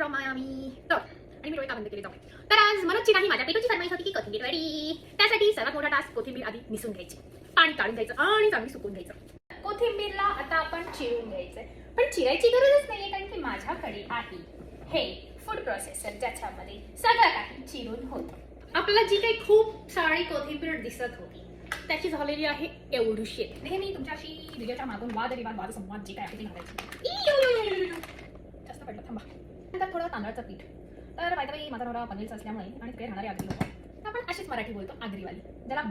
मामी आणि मी डोळे का बंद केले जाऊ. तर आज मनोजची नाही माझ्या पेटूची फरमाईश होती की कोथिंबीर रेडी. त्यासाठी सर्वात मोठा टास्क कोथिंबीर आधी निसून घ्यायची, पाणी काढून घ्यायचं आणि चांगली सुकून घ्यायचं. कोथिंबीरला आता आपण चिरून घ्यायचंय, पण चिरायची गरजच नाहीये कारण की माझ्याकडे आहे हे फूड प्रोसेसर ज्याच्यामध्ये सगळं काही चिरून होतं. आपल्याला जी काही खूप सारी कोथिंबीर दिसत होती त्याची झालेली आहे एवढीशी. नेहमी तुमच्याशी व्हिडिओच्या मागून वादसंवाद जे काय आहे ते घालायचे. जास्त पडलं, थांबा. नंतर थोडं तांदळाचं पीठ. तर बाय माझा नवरा पनवेलचा असल्यामुळे आणि तिकडे राहणारे आगरी लोक तर आपण अशीच मराठी बोलतो, आगरीवाली, ज्याला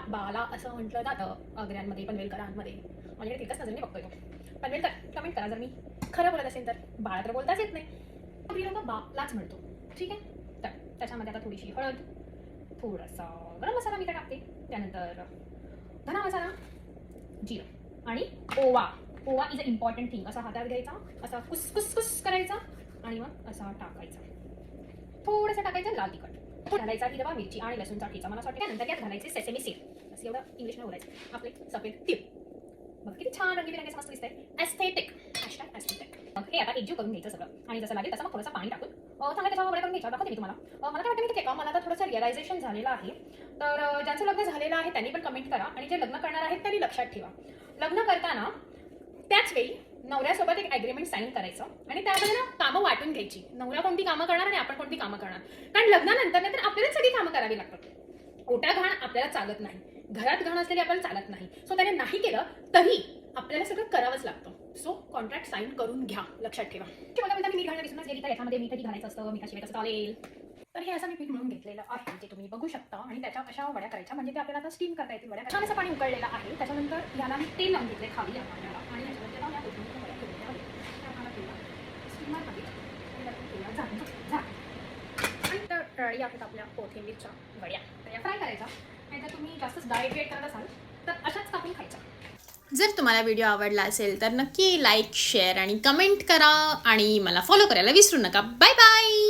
बाळा असं म्हटलं जातं आगऱ्यांमध्ये, पनवेलकरांमध्ये. माझ्याकडे तिथंच नजरेने बघतोय तो पनवेलकर. कमेंट करा जर मी खरं बोलत असेल तर. बाळा तर बोलताच येत नाही, आगरी लोक बालाच म्हणतो. ठीक आहे. तर त्याच्यामध्ये आता थोडीशी हळद, थोडासा गरम मसाला मी टाकते, त्यानंतर धना मसाला, जिरं आणि ओवा. ओवा इज अ इम्पॉर्टंट थिंग. असा हातात घ्यायचा, असा कुस करायचा आणि मग असा टाकायचा. थोडंसं टाकायचं लाल तिखट, घालायचा हिरवा मिरची आणि लसूणचा ठेचा. मला असं वाटतं त्यानंतर यात घालायचे सेसेमी सीड. असं एवढं इंग्लिशमध्ये बोलायचं. आपले सफेद तीळ. बघ किती छान रंगीबेरंगी मस्त दिसतंय. Aesthetic, #aesthetic. हे आता एकजीव करून घ्यायचं सगळं आणि जसं लागेल तसं मग थोडंसं पाणी टाकून चांगलं त्याच्यावर वडे करून घ्यायचं. दाखवते मी तुम्हाला. मला काय वाटतं माहिती का, मला आता थोडंसं रिअलायझेशन झालेलं आहे. तर ज्यांचं लग्न झालेलं आहे त्यांनी पण कमेंट करा आणि जे लग्न करणार आहेत त्यांनी लक्षात ठेवा, लग्न करताना त्याच वेळी नवऱ्यासोबत एक ॲग्रीमेंट साईन करायचं आणि त्यामध्ये ना कामं वाटून घ्यायची. नवरा कोणती कामं करणार आणि आपण कोणती कामं करणार. कारण लग्नानंतर तर आपल्याला सगळी कामं करावी लागतात. ओटा घाण आपल्याला चालत नाही, घरात घाण असलेली आपल्याला चालत नाही. सो त्याने नाही केलं तरी आपल्याला सगळं करावंच लागतं. सो कॉन्ट्रॅक्ट साईन करून घ्या, लक्षात ठेवा. मी मीठ घालणं विसरूनच गेली, तर याच्यामध्ये मीठही घालायचं असतं. मिठाशिवाय कसं चालेल. तर हे असं मी पीठ म्हणून घेतलेलं आहे जे तुम्ही बघू शकता आणि त्याच्या अशा वड्या करायच्या, म्हणजे ते आपल्याला आता स्टीम करता येतील वड्या. छान असं पाणी उकळलेलं आहे. त्याच्यानंतर याला मी तेल लावून घेतले खाली या पाण्याला आणि याच्यानंतर या कोथिंबीरच्या वड्या ठेवलेल्या आहेत. त्या मला तेला स्टीमरमध्ये आणि तर रेडी आहेत आपल्या कोथिंबीरच्या वड्या. तर या फ्राय करायच्या. नाहीतर तुम्ही जास्तच डायट करत असाल तर अशाच कापून खायच्या. जर तुम्हाला व्हिडिओ आवडला असेल तर नक्की लाईक, शेअर आणि कमेंट करा आणि मला फॉलो करायला विसरू नका. Bye bye.